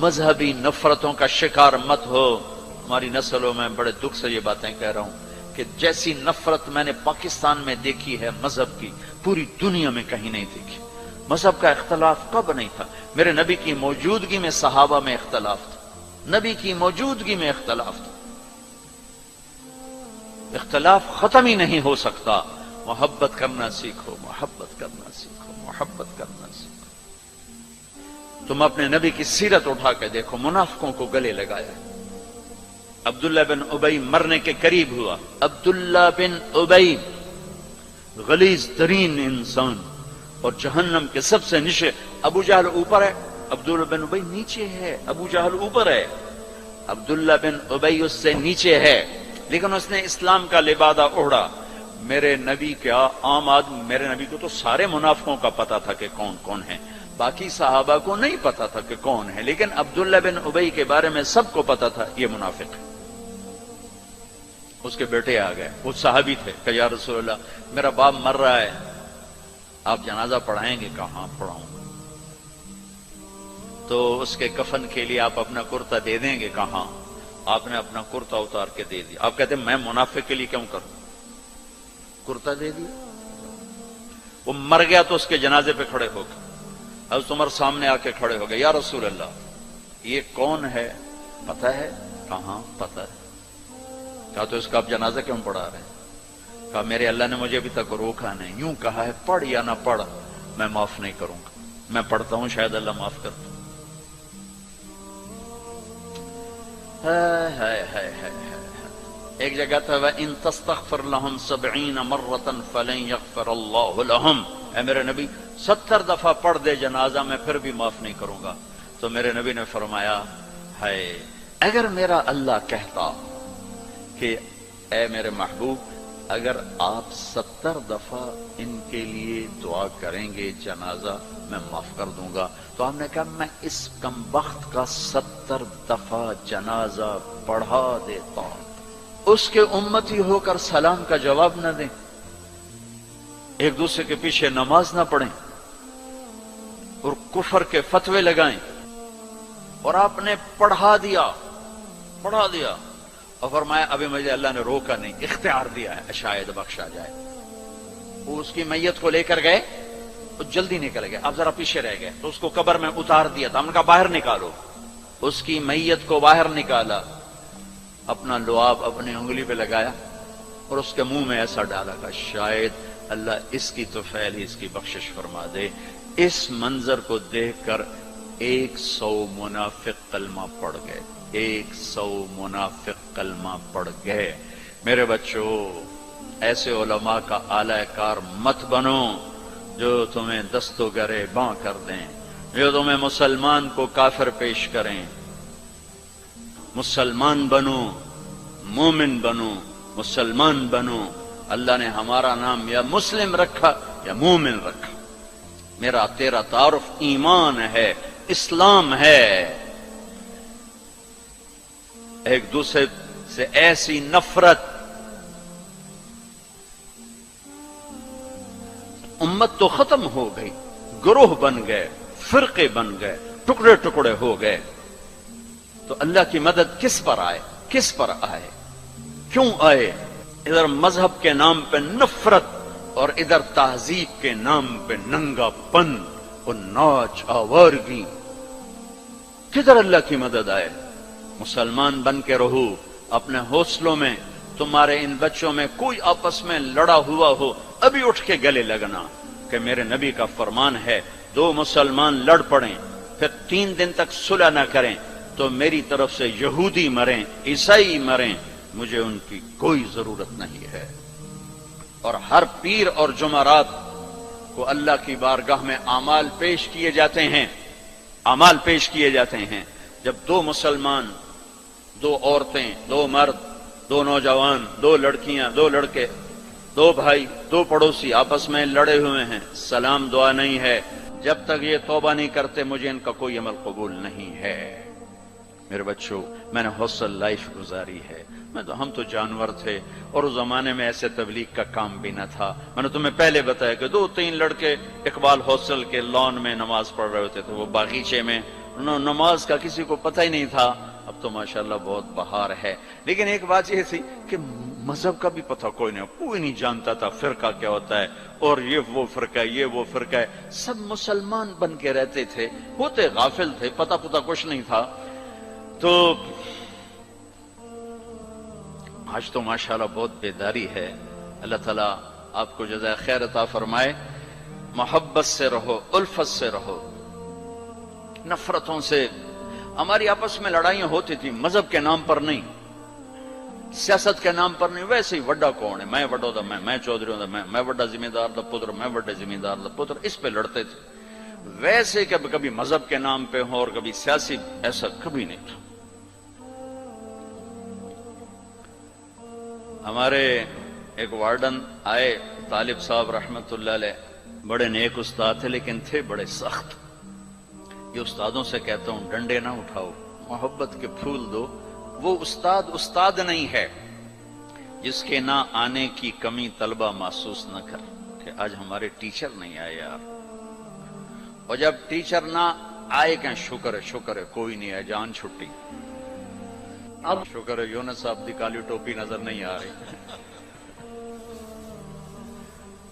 مذہبی نفرتوں کا شکار مت ہو. ہماری نسلوں میں بڑے دکھ سے یہ باتیں کہہ رہا ہوں کہ جیسی نفرت میں نے پاکستان میں دیکھی ہے مذہب کی، پوری دنیا میں کہیں نہیں دیکھی. مذہب کا اختلاف کب نہیں تھا؟ میرے نبی کی موجودگی میں صحابہ میں اختلاف تھا، نبی کی موجودگی میں اختلاف تھا. اختلاف ختم ہی نہیں ہو سکتا. محبت کرنا سیکھو، محبت کرنا سیکھو، محبت کرنا سیکھو. تم اپنے نبی کی سیرت اٹھا کے دیکھو، منافقوں کو گلے لگایا. عبداللہ بن ابی مرنے کے قریب ہوا. عبداللہ بن ابی غلیظ ترین انسان اور جہنم کے سب سے نیچے. ابو جہل اوپر ہے، عبداللہ بن ابی نیچے ہے. ابو جہل اوپر ہے، عبداللہ بن ابی اس سے نیچے ہے، لیکن اس نے اسلام کا لبادہ اوڑھا. میرے نبی کیا عام آدمی، میرے نبی کو تو سارے منافقوں کا پتا تھا کہ کون کون ہیں، باقی صحابہ کو نہیں پتا تھا کہ کون ہے، لیکن عبداللہ بن ابی کے بارے میں سب کو پتا تھا یہ منافق ہے. اس کے بیٹے آ گئے، وہ صحابی تھے، کہ یا رسول اللہ میرا باپ مر رہا ہے، آپ جنازہ پڑھائیں گے؟ کہاں پڑھاؤں؟ تو اس کے کفن کے لیے آپ اپنا کرتا دے دیں گے؟ کہاں؟ آپ نے اپنا کرتا اتار کے دے دیا. آپ کہتے ہیں میں منافق کے لیے کیوں کروں؟ کرتا دے دیا. وہ مر گیا تو اس کے جنازے پہ کھڑے ہو گئے. حضرت عمر سامنے آ کے کھڑے ہو گئے، یا رسول اللہ یہ کون ہے؟ پتہ ہے؟ کہاں پتہ ہے. کہا تو اس کا آپ جنازہ کیوں پڑھا رہے ہیں؟ کہا میرے اللہ نے مجھے ابھی تک روکا نہیں، یوں کہا ہے پڑھ یا نہ پڑھ میں معاف نہیں کروں گا. میں پڑھتا ہوں، شاید اللہ معاف کرتا. ایک جگہ تھا وَإِن تَسْتَغْفِرْ لَهُمْ 70 مَرَّةً فَلَن يَغْفِرَ اللَّهُ لَهُمْ. اے میرے نبی 70 دفعہ پڑھ دے جنازہ میں پھر بھی معاف نہیں کروں گا. تو میرے نبی نے فرمایا ہے اگر میرا اللہ کہتا کہ اے میرے محبوب اگر آپ 70 دفعہ ان کے لیے دعا کریں گے جنازہ میں معاف کر دوں گا، تو ہم نے کہا میں اس کمبخت کا 70 دفعہ جنازہ پڑھا دیتا، اس کے امتی ہو کر سلام کا جواب نہ دیں، ایک دوسرے کے پیچھے نماز نہ پڑھیں اور کفر کے فتوے لگائیں. اور آپ نے پڑھا دیا اور فرمایا ابھی مجھے اللہ نے روکا نہیں، اختیار دیا ہے، شاید بخشا جائے. وہ اس کی میت کو لے کر گئے تو جلدی نکل گئے، آپ ذرا پیچھے رہ گئے تو اس کو قبر میں اتار دیا تھا. ہم نے کہا باہر نکالو. اس کی میت کو باہر نکالا، اپنا لعاب اپنی انگلی پہ لگایا اور اس کے منہ میں ایسا ڈالا کہ شاید اللہ اس کی تو پھیلی اس کی بخشش فرما دے. اس منظر کو دیکھ کر 100 منافق کلمہ پڑھ گئے. 100 منافق کلمہ پڑھ گئے. میرے بچوں ایسے علماء کا اعلی کار مت بنو جو تمہیں دست و گرے باں کر دیں، جو تمہیں مسلمان کو کافر پیش کریں. مسلمان بنو، مومن بنو، مسلمان بنو. اللہ نے ہمارا نام یا مسلم رکھا یا مومن رکھا. میرا تیرا تعارف ایمان ہے، اسلام ہے. ایک دوسرے سے ایسی نفرت، امت تو ختم ہو گئی، گروہ بن گئے، فرقے بن گئے، ٹکڑے ٹکڑے ہو گئے. تو اللہ کی مدد کس پر آئے؟ کس پر آئے؟ کیوں آئے؟ ادھر مذہب کے نام پہ نفرت اور ادھر تہذیب کے نام پہ ننگا پن اور ناچ آوارگی. کدھر اللہ کی مدد آئے؟ مسلمان بن کے رہو. اپنے حوصلوں میں تمہارے ان بچوں میں کوئی آپس میں لڑا ہوا ہو، ابھی اٹھ کے گلے لگنا کہ میرے نبی کا فرمان ہے 2 مسلمان لڑ پڑیں پھر 3 دن تک صلح نہ کریں تو میری طرف سے یہودی مریں، عیسائی مریں، مجھے ان کی کوئی ضرورت نہیں ہے. اور ہر پیر اور جمعرات کو اللہ کی بارگاہ میں اعمال پیش کیے جاتے ہیں. اعمال پیش کیے جاتے ہیں. جب 2 مسلمان، 2 عورتیں، 2 مرد، 2 نوجوان، 2 لڑکیاں، 2 لڑکے، 2 بھائی، 2 پڑوسی آپس میں لڑے ہوئے ہیں، سلام دعا نہیں ہے، جب تک یہ توبہ نہیں کرتے مجھے ان کا کوئی عمل قبول نہیں ہے. میرے بچوں میں نے حوصل لائف گزاری ہے. ہم تو جانور تھے اور اس زمانے میں ایسے تبلیغ کا کام بھی نہ تھا. میں نے تمہیں پہلے بتایا کہ 2-3 لڑکے اقبال حوصل کے لان میں نماز پڑھ رہے ہوتے تھے، وہ باغیچے میں نماز کا کسی کو پتہ ہی نہیں تھا. اب تو ماشاءاللہ بہت بہار ہے. لیکن ایک بات یہ تھی کہ مذہب کا بھی پتہ کوئی نہیں جانتا تھا فرقہ کیا ہوتا ہے، اور یہ وہ فرقہ ہے، یہ وہ فرقہ ہے. سب مسلمان بن کے رہتے تھے، ہوتے غافل تھے، پتہ کچھ نہیں تھا. تو آج تو ماشاءاللہ بہت بیداری ہے. اللہ تعالیٰ آپ کو جزائے خیر عطا فرمائے. محبت سے رہو، الفت سے رہو، نفرتوں سے. ہماری آپس میں لڑائیاں ہوتی تھی، مذہب کے نام پر نہیں، سیاست کے نام پر نہیں. ویسے ہی وڈا کون ہے، میں وڈو دا میں چودھری ہوں دا میں وڈا ذمہ دار دا پتر، میں وڈے ذمہ دار دا پتر، اس پہ لڑتے تھے. ویسے کبھی مذہب کے نام پہ ہو اور کبھی سیاسی، ایسا کبھی نہیں تھا. ہمارے ایک وارڈن آئے، طالب صاحب رحمت اللہ علیہ، بڑے نیک استاد تھے لیکن تھے بڑے سخت. یہ استادوں سے کہتا ہوں ڈنڈے نہ اٹھاؤ، محبت کے پھول دو. وہ استاد نہیں ہے جس کے نہ آنے کی کمی طلبہ محسوس نہ کر کہ آج ہمارے ٹیچر نہیں آئے یار. اور جب ٹیچر نہ آئے کہ شکر ہے کوئی نہیں ہے، جان چھٹی. اب شکر ہے یونس صاحب دی کالی ٹوپی نظر نہیں آ رہی،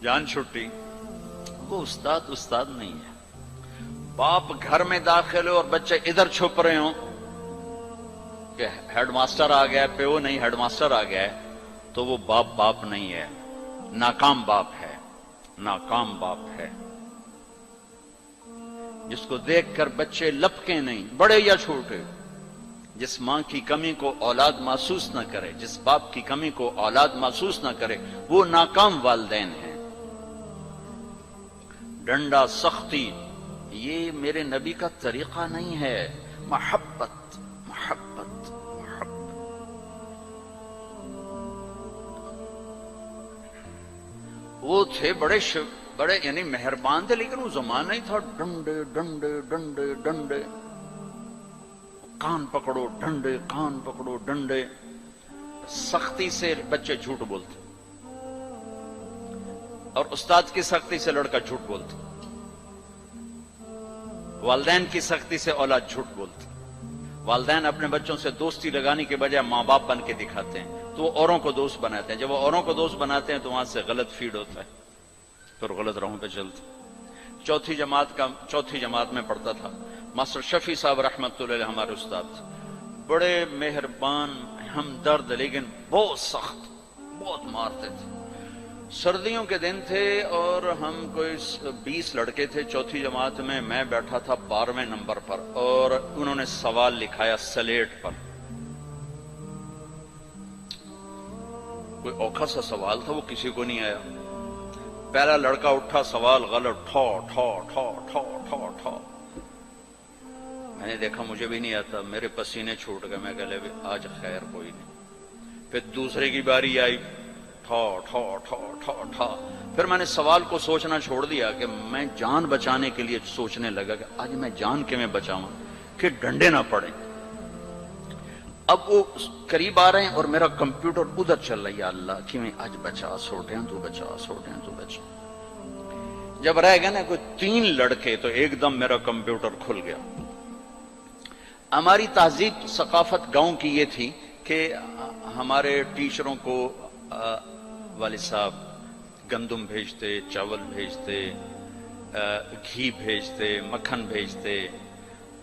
جان چھٹی. وہ استاد نہیں ہے. باپ گھر میں داخل ہو اور بچے ادھر چھپ رہے ہوں کہ ہیڈ ماسٹر آ گیا، پیو نہیں ہیڈ ماسٹر آ گیا ہے، تو وہ باپ نہیں ہے، ناکام باپ ہے. ناکام باپ ہے جس کو دیکھ کر بچے لپکیں نہیں، بڑے یا چھوٹے. جس ماں کی کمی کو اولاد محسوس نہ کرے، جس باپ کی کمی کو اولاد محسوس نہ کرے، وہ ناکام والدین ہیں. ڈنڈا، سختی، یہ میرے نبی کا طریقہ نہیں ہے. محبت محبت محبت. وہ تھے بڑے یعنی مہربان تھے، لیکن وہ زمانہ ہی تھا ڈنڈے ڈنڈے ڈنڈے ڈنڈے. کان پکڑو ڈنڈے، کان پکڑو ڈنڈے. سختی سے بچے جھوٹ بولتے، اور استاد کی سختی سے لڑکا جھوٹ بولتا. والدین کی سختی سے اولاد جھوٹ بولتی. والدین اپنے بچوں سے دوستی لگانے کے بجائے ماں باپ بن کے دکھاتے ہیں، تو وہ اوروں کو دوست بناتے ہیں. جب وہ اوروں کو دوست بناتے ہیں تو وہاں سے غلط فیڈ ہوتا ہے، پھر غلط راہوں پہ چلتے. چوتھی جماعت میں پڑھتا تھا. ماسٹر شفیع صاحب رحمت اللہ علیہ ہمارے استاد تھے. بڑے مہربان، ہمدرد، لیکن بہت سخت، بہت مارتے تھے. سردیوں کے دن تھے اور ہم کوئی 20 لڑکے تھے چوتھی جماعت میں. میں بیٹھا تھا 12ویں نمبر پر، اور انہوں نے سوال لکھایا سلیٹ پر. کوئی اوکھا سا سوال تھا، وہ کسی کو نہیں آیا. پہلا لڑکا اٹھا، سوال غلط، ٹھو ٹھو ٹھو ٹھو ٹھو ٹھو. میں نے دیکھا مجھے بھی نہیں آتا، میرے پسینے چھوٹ گئے. میں کہہ لے آج خیر کوئی نہیں. پھر دوسرے کی باری آئی، ٹھو ٹھو ٹھو ٹھو ٹھو. پھر میں نے سوال کو سوچنا چھوڑ دیا کہ میں جان بچانے کے لیے سوچنے لگا کہ آج میں جان کے میں بچاؤں کہ ڈنڈے نہ پڑیں. اب وہ قریب آ رہے ہیں اور میرا کمپیوٹر ادھر چل رہا ہے، یا اللہ کہ میں آج بچا سوٹے ہیں تو بچا، سوٹے ہیں تو بچا. جب رہ گئے نا کوئی 3 لڑکے تو ایک دم میرا کمپیوٹر کھل گیا. ہماری تہذیب ثقافت گاؤں کی یہ تھی کہ ہمارے ٹیچروں کو والد صاحب گندم بھیجتے، چاول بھیجتے، گھی بھیجتے، مکھن بھیجتے.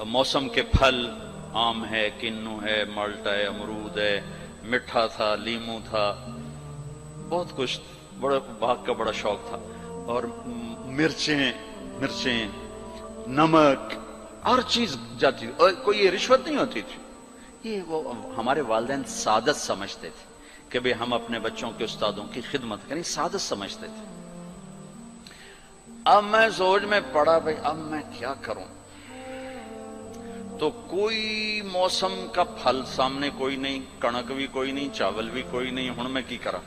موسم کے پھل، آم ہے، کنو ہے، مالٹا ہے، امرود ہے، میٹھا تھا، لیمو تھا، بہت کچھ. بڑا باغ کا بڑا شوق تھا. اور مرچیں، نمک، ہر چیز جاتی. اور کوئی یہ رشوت نہیں ہوتی تھی. یہ وہ ہمارے والدین سعادت سمجھتے تھے کہ بھئی ہم اپنے بچوں کے استادوں کی خدمت کریں، سعادت سمجھتے تھے. اب میں سوچ میں پڑا بھئی اب میں کیا کروں. تو کوئی موسم کا پھل سامنے کوئی نہیں، کنک بھی کوئی نہیں، چاول بھی کوئی نہیں. ہن میں کی کرا؟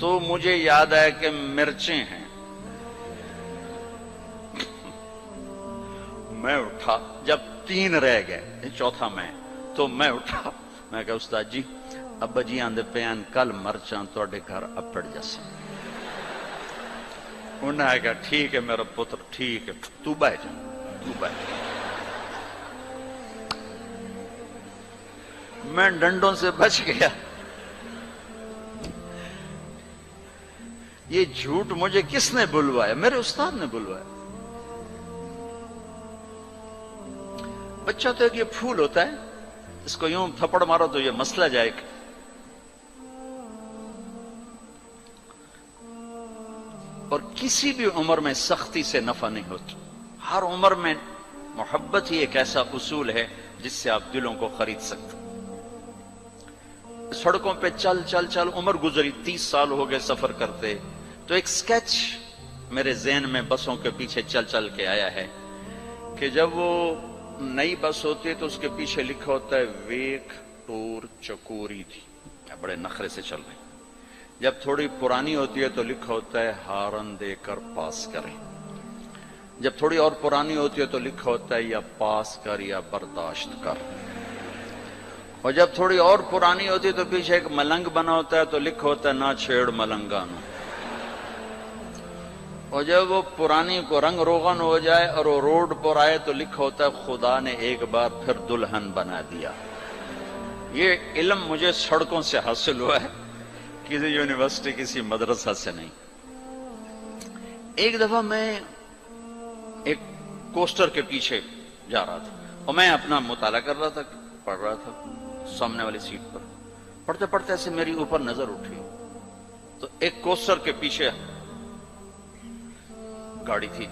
تو مجھے یاد آیا کہ مرچیں ہیں. میں اٹھا، جب 3 رہ گئے، چوتھا میں، تو میں اٹھا. میں کہا استاد جی ابا جی آندے پیان کل مرچاں توڑے گھر اپڑ جیسا. انہوں نے کہا ٹھیک ہے میرا پتر، ٹھیک ہے، تو بیٹھ جا، تو بیٹھ. میں ڈنڈوں سے بچ گیا. یہ جھوٹ مجھے کس نے بلوایا؟ میرے استاد نے بلوایا. بچہ تو ایک یہ پھول ہوتا ہے، اس کو یوں تھپڑ مارو تو یہ مسئلہ جائے گا. اور کسی بھی عمر میں سختی سے نفع نہیں ہوتا. ہر عمر میں محبت ہی ایک ایسا اصول ہے جس سے آپ دلوں کو خرید سکتے. سڑکوں پہ چل چل چل عمر گزری، 30 سال ہو گئے سفر کرتے، تو ایک سکیچ میرے ذہن میں بسوں کے پیچھے چل چل کے آیا ہے کہ جب وہ نئی بس ہوتی ہے تو اس کے پیچھے لکھا ہوتا ہے ویک ٹور چکوری تھی، بڑے نخرے سے چل رہی. جب تھوڑی پرانی ہوتی ہے تو لکھا ہوتا ہے ہارن دے کر پاس کریں. جب تھوڑی اور پرانی ہوتی ہے تو لکھا ہوتا ہے یا پاس کر یا برداشت کر. اور جب تھوڑی اور پرانی ہوتی ہے تو پیچھے ایک ملنگ بنا ہوتا ہے تو لکھا ہوتا ہے نہ چھیڑ ملنگانو. اور جب وہ پرانی کو رنگ روغن ہو جائے اور وہ روڈ پر آئے تو لکھا ہوتا ہے خدا نے ایک بار پھر دلہن بنا دیا. یہ علم مجھے سڑکوں سے حاصل ہوا ہے، کسی یونیورسٹی کسی مدرسہ سے نہیں. ایک دفعہ میں ایک کوسٹر کے پیچھے جا رہا تھا اور میں اپنا مطالعہ کر رہا تھا، پڑھ رہا تھا سامنے والی سیٹ پر. پڑھتے پڑھتے ایسے میری اوپر نظر اٹھی تو ایک کوسٹر کے پیچھے گاڑی تھی.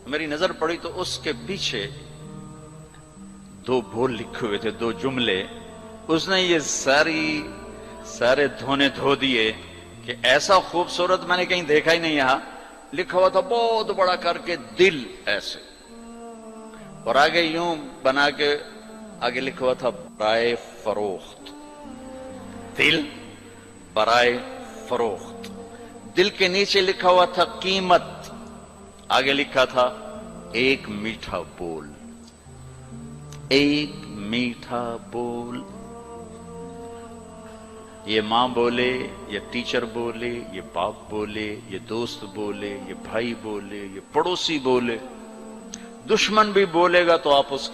میری نظر پڑی تو اس کے پیچھے 2 بول لکھے ہوئے تھے، 2 جملے. اس نے یہ سارے دھونے دھو دیے کہ ایسا خوبصورت میں نے کہیں دیکھا ہی نہیں. یہاں لکھا ہوا تھا بہت بڑا کر کے دل ایسے، اور آگے یوں بنا کے آگے لکھا ہوا تھا برائے فروخت. دل برائے فروخت. دل کے نیچے لکھا ہوا تھا قیمت، آگے لکھا تھا ایک میٹھا بول. ایک میٹھا بول. یہ ماں بولے، یہ ٹیچر بولے، یہ باپ بولے، یہ دوست بولے، یہ بھائی بولے، یہ پڑوسی بولے، دشمن بھی بولے گا تو آپ اس کے